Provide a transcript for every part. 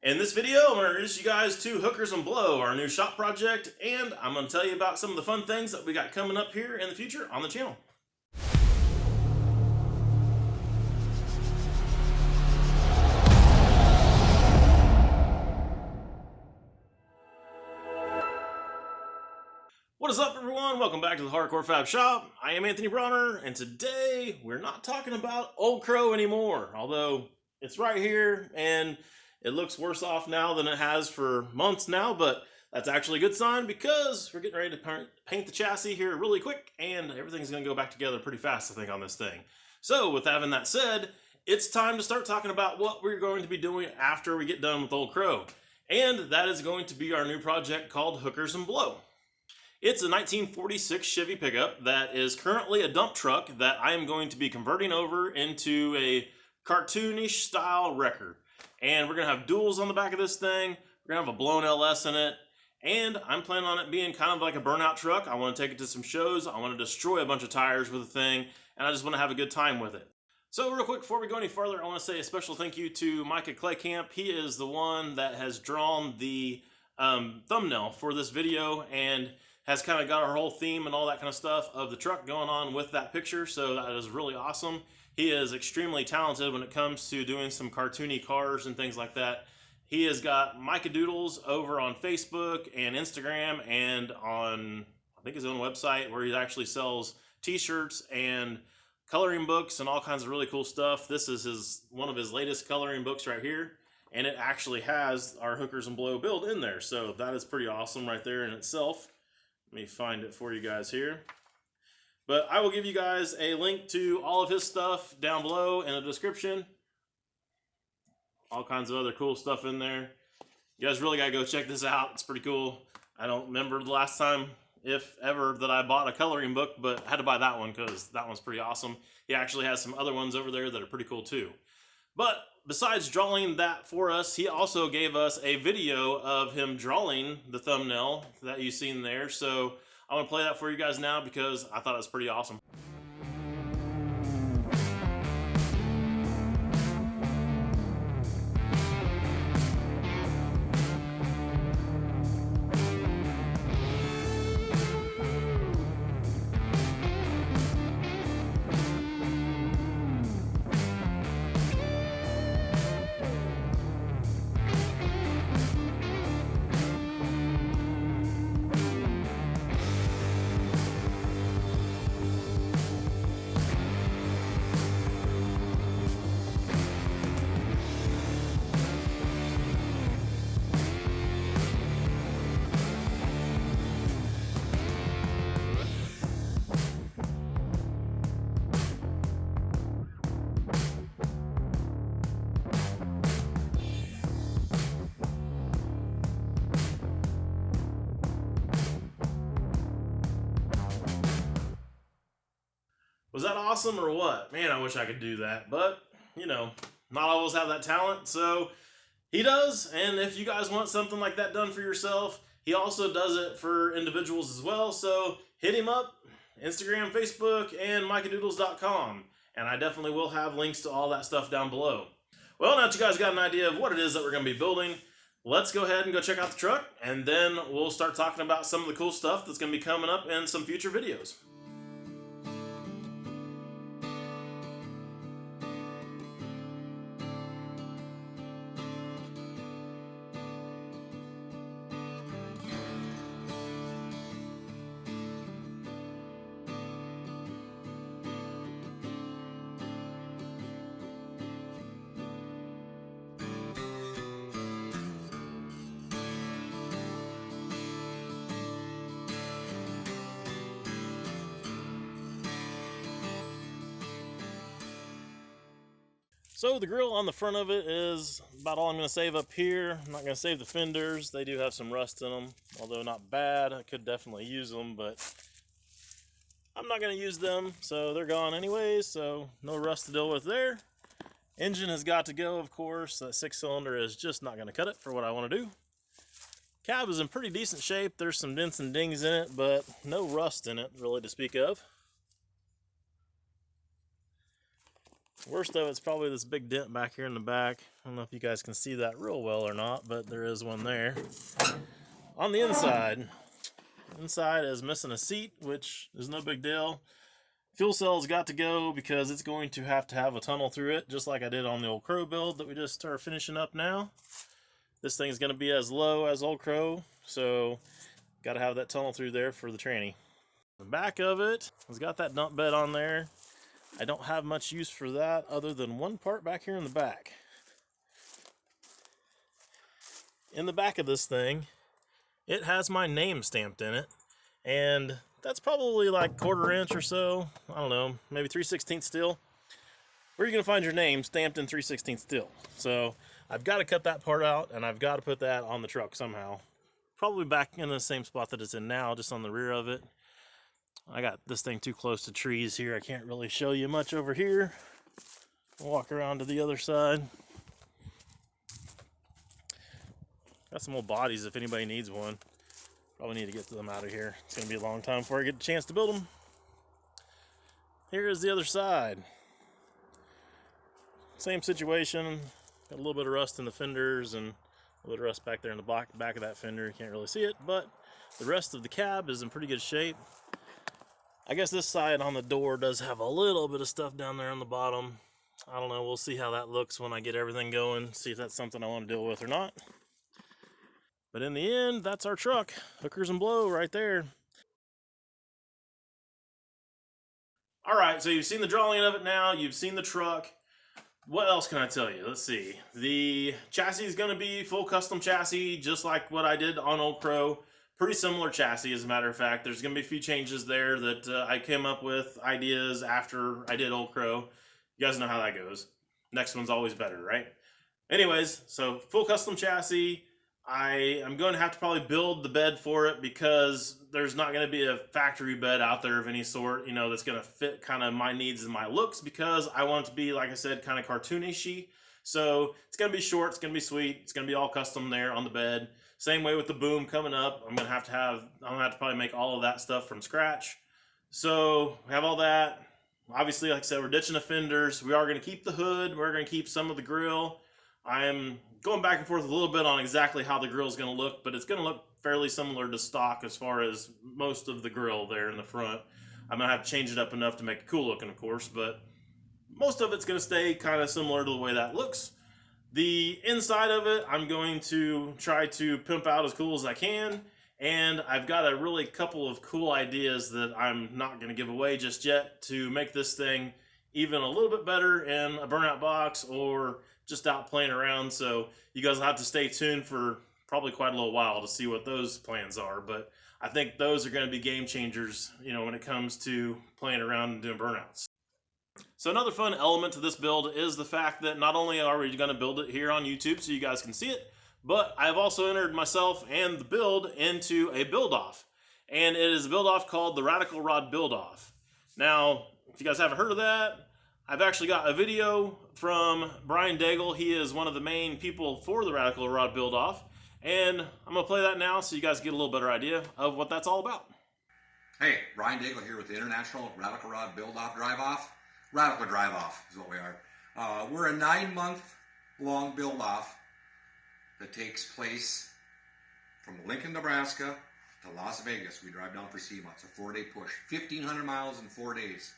In this video, I'm going to introduce you guys to Hookers and Blow, our new shop project, and I'm going to tell you about some of the fun things that we got coming up here in the future on the channel. What is up, everyone? Welcome back to the HardCore Fab shop. I am Anthony Bronner, and today we're not talking about Old Crow anymore, although it's right here and it looks worse off now than it has for months now, but that's actually a good sign because we're getting ready to paint the chassis here really quick and everything's going to go back together pretty fast, I think, on this thing. So with having that said, it's time to start talking about what we're going to be doing after we get done with Old Crow. And that is going to be our new project called Hookers and Blow. It's a 1946 Chevy pickup that is currently a dump truck that I am going to be converting over into a cartoonish style wrecker. And we're going to have duals on the back of this thing. We're going to have a blown LS in it. And I'm planning on it being kind of like a burnout truck. I want to take it to some shows. I want to destroy a bunch of tires with the thing. And I just want to have a good time with it. So real quick, before we go any further, I want to say a special thank you to Micah Claycamp. He is the one that has drawn the thumbnail for this video and has kind of got our whole theme and all that kind of stuff of the truck going on with that picture. So that is really awesome. He is extremely talented when it comes to doing some cartoony cars and things like that. He has got Micah Doodles over on Facebook and Instagram and on, I think, his own website, where he actually sells t-shirts and coloring books and all kinds of really cool stuff. This is one of his latest coloring books right here, and it actually has our Hookers and Blow build in there. So that is pretty awesome right there in itself. Let me find it for you guys here. But I will give you guys a link to all of his stuff down below in the description. All kinds of other cool stuff in there. You guys really got to go check this out. It's pretty cool. I don't remember the last time, if ever, that I bought a coloring book, but I had to buy that one because that one's pretty awesome. He actually has some other ones over there that are pretty cool too. But besides drawing that for us, he also gave us a video of him drawing the thumbnail that you've seen there. So I want to play that for you guys now because I thought it was pretty awesome. Was that awesome or what? Man, I wish I could do that, but, you know, not always have that talent, so he does. And if you guys want something like that done for yourself, he also does it for individuals as well, so hit him up, Instagram, Facebook, and micahdoodles.com, and I definitely will have links to all that stuff down below. Well, now that you guys got an idea of what it is that we're going to be building, let's go ahead and go check out the truck, and then we'll start talking about some of the cool stuff that's going to be coming up in some future videos. So the grill on the front of it is about all I'm going to save up here. I'm not going to save the fenders. They do have some rust in them, although not bad. I could definitely use them, but I'm not going to use them, so they're gone anyways, so no rust to deal with there. Engine has got to go, of course. That 6-cylinder is just not going to cut it for what I want to do. Cab is in pretty decent shape. There's some dents and dings in it, but no rust in it really to speak of. Worst of it's probably this big dent back here in the back. I don't know if you guys can see that real well or not, but there is one there. On the inside is missing a seat, which is no big deal. Fuel cell's got to go because it's going to have a tunnel through it, just like I did on the Old Crow build that we just are finishing up now. This thing is going to be as low as Old Crow, so got to have that tunnel through there for the tranny. The back of it has got that dump bed on there. I don't have much use for that other than one part back here in the back. In the back of this thing, it has my name stamped in it, and that's probably like 1/4 inch or so. I don't know, maybe 3/16 steel. Where are you going to find your name stamped in 3/16 steel? So I've got to cut that part out, and I've got to put that on the truck somehow. Probably back in the same spot that it's in now, just on the rear of it. I got this thing too close to trees here. I can't really show you much over here. I'll walk around to the other side. Got some old bodies if anybody needs one. Probably need to get them out of here. It's going to be a long time before I get a chance to build them. Here is the other side. Same situation. Got a little bit of rust in the fenders and a little bit of rust back there in the back of that fender. You can't really see it, but the rest of the cab is in pretty good shape. I guess this side on the door does have a little bit of stuff down there on the bottom. I don't know. We'll see how that looks when I get everything going. See if that's something I want to deal with or not. But in the end, that's our truck. Hookers and blow right there. All right, so you've seen the drawing of it now. You've seen the truck. What else can I tell you? Let's see. The chassis is going to be full custom chassis, just like what I did on Old Crow. Pretty similar chassis, as a matter of fact. There's going to be a few changes there that I came up with, ideas after I did Old Crow. You guys know how that goes. Next one's always better, right? Anyways, so full custom chassis. I am going to have to probably build the bed for it because there's not going to be a factory bed out there of any sort, you know, that's going to fit kind of my needs and my looks, because I want it to be, like I said, kind of cartoonish-y. So it's going to be short, it's going to be sweet, it's going to be all custom there on the bed. Same way with the boom coming up. I'm going to have to probably make all of that stuff from scratch. So we have all that. Obviously, like I said, we're ditching the fenders. We are going to keep the hood. We're going to keep some of the grill. I'm going back and forth a little bit on exactly how the grill is going to look, but it's going to look fairly similar to stock as far as most of the grill there in the front. I'm going to have to change it up enough to make it cool looking, of course, but most of it's going to stay kind of similar to the way that looks. The inside of it, I'm going to try to pimp out as cool as I can, and I've got a really couple of cool ideas that I'm not going to give away just yet to make this thing even a little bit better in a burnout box or just out playing around. So you guys will have to stay tuned for probably quite a little while to see what those plans are. But I think those are going to be game changers, you know, when it comes to playing around and doing burnouts. So another fun element to this build is the fact that not only are we going to build it here on YouTube so you guys can see it, but I've also entered myself and the build into a build-off. And it is a build-off called the Radical Rod Build-Off. Now, if you guys haven't heard of that, I've actually got a video from Brian Daigle. He is one of the main people for the Radical Rod Build-Off. And I'm going to play that now so you guys get a little better idea of what that's all about. Hey, Brian Daigle here with the International Radical Rod Build-Off Drive-Off. Radical Drive-Off is what we are. We're a 9-month-long build-off that takes place from Lincoln, Nebraska to Las Vegas. We drive down for SEMA. It's a 4-day push. 1,500 miles in 4 days.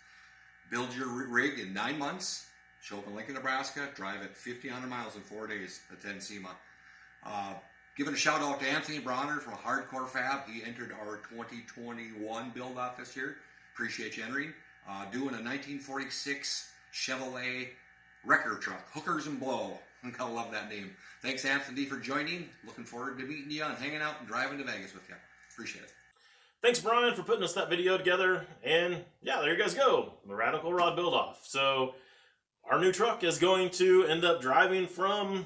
Build your rig in 9 months, show up in Lincoln, Nebraska, drive it 1,500 miles in 4 days, attend SEMA. Giving a shout out to Anthony Bronner from HardCore Fab. He entered our 2021 build-off this year. Appreciate you entering. Doing a 1946 Chevrolet wrecker truck, Hookers and Blow. I gotta love that name. Thanks, Anthony, for joining. Looking forward to meeting you and hanging out and driving to Vegas with you. Appreciate it. Thanks, Brian, for putting us that video together. And yeah, there you guys go. The Radical Rod Build-Off. So our new truck is going to end up driving from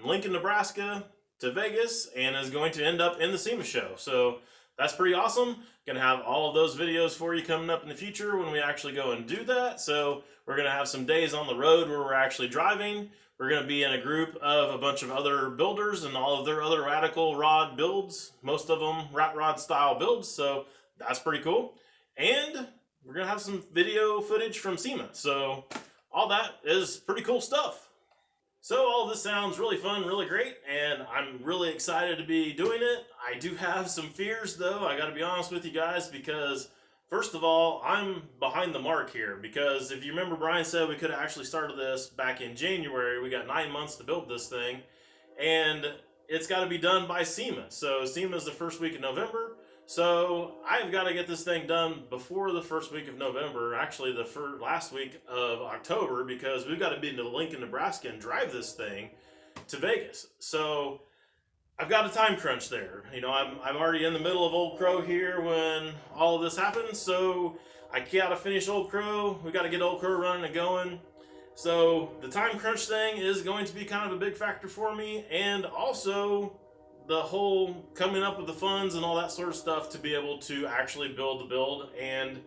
Lincoln, Nebraska to Vegas and is going to end up in the SEMA show. So that's pretty awesome. Gonna have all of those videos for you coming up in the future when we actually go and do that. So we're gonna have some days on the road where we're actually driving. We're gonna be in a group of a bunch of other builders and all of their other radical rod builds, most of them rat rod style builds. So that's pretty cool. And we're gonna have some video footage from SEMA. So all that is pretty cool stuff. So all this sounds really fun, really great, and I'm really excited to be doing it. I do have some fears though, I gotta be honest with you guys, because first of all, I'm behind the mark here, because if you remember, Brian said we could have actually started this back in January. We got 9 months to build this thing, and it's got to be done by SEMA. So SEMA is the first week of November. So I've got to get this thing done before the first week of November, actually the last week of October, because we've got to be in Lincoln, Nebraska and drive this thing to Vegas. So I've got a time crunch there. You know, I'm already in the middle of Old Crow here when all of this happens. So I got to finish Old Crow. We got to get Old Crow running and going. So the time crunch thing is going to be kind of a big factor for me, and also the whole coming up with the funds and all that sort of stuff to be able to actually build the build and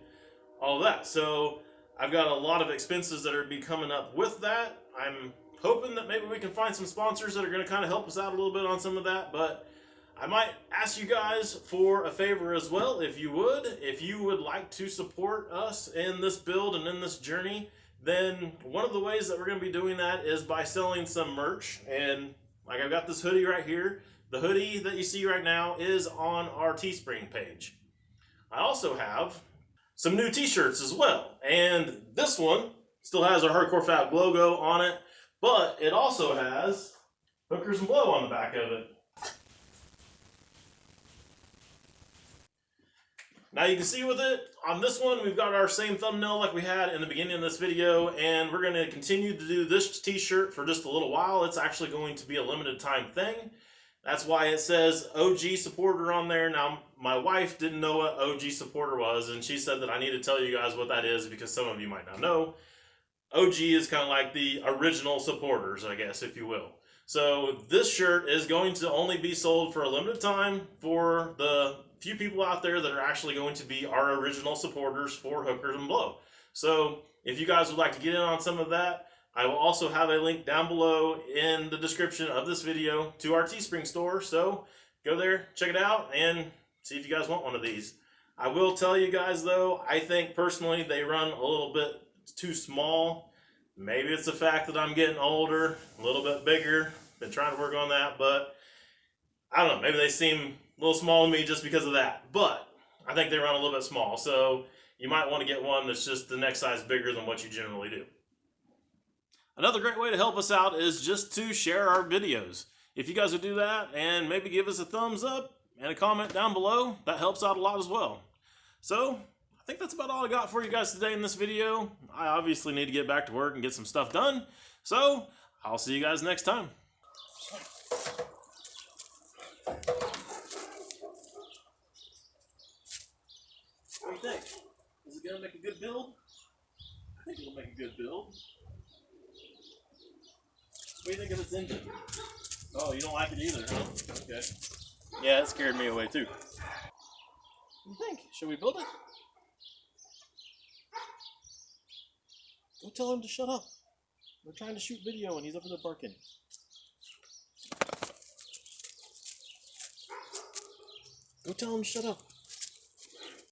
all of that. So I've got a lot of expenses that are be coming up with that. I'm hoping that maybe we can find some sponsors that are going to kind of help us out a little bit on some of that, but I might ask you guys for a favor as well, if you would like to support us in this build and in this journey. Then one of the ways that we're going to be doing that is by selling some merch. And like, I've got this hoodie right here. The hoodie that you see right now is on our Teespring page. I also have some new t-shirts as well. And this one still has our HardCore Fab logo on it, but it also has Hookers and Blow on the back of it. Now you can see with it, on this one, we've got our same thumbnail like we had in the beginning of this video, and we're going to continue to do this t-shirt for just a little while. It's actually going to be a limited time thing. That's why it says OG supporter on there. Now, my wife didn't know what OG supporter was, and she said that I need to tell you guys what that is because some of you might not know. OG is kind of like the original supporters, I guess, if you will. So this shirt is going to only be sold for a limited time for the few people out there that are actually going to be our original supporters for Hookers and Blow. So if you guys would like to get in on some of that, I will also have a link down below in the description of this video to our Teespring store. So go there, check it out, and see if you guys want one of these. I will tell you guys though, I think personally they run a little bit too small. Maybe it's the fact that I'm getting older, a little bit bigger. Been trying to work on that, but I don't know, maybe they seem a little small to me just because of that. But I think they run a little bit small, so you might want to get one that's just the next size bigger than what you generally do. Another great way to help us out is just to share our videos. If you guys would do that and maybe give us a thumbs up and a comment down below, that helps out a lot as well. So I think that's about all I got for you guys today in this video. I obviously need to get back to work and get some stuff done. So I'll see you guys next time. What do you think? Is it going to make a good build? I think it'll make a good build. What do you think of its engine? Oh, you don't like it either, huh? Okay. Yeah, it scared me away too. What do you think? Should we build it? Go tell him to shut up. We're trying to shoot video and he's up there barking. Go tell him to shut up.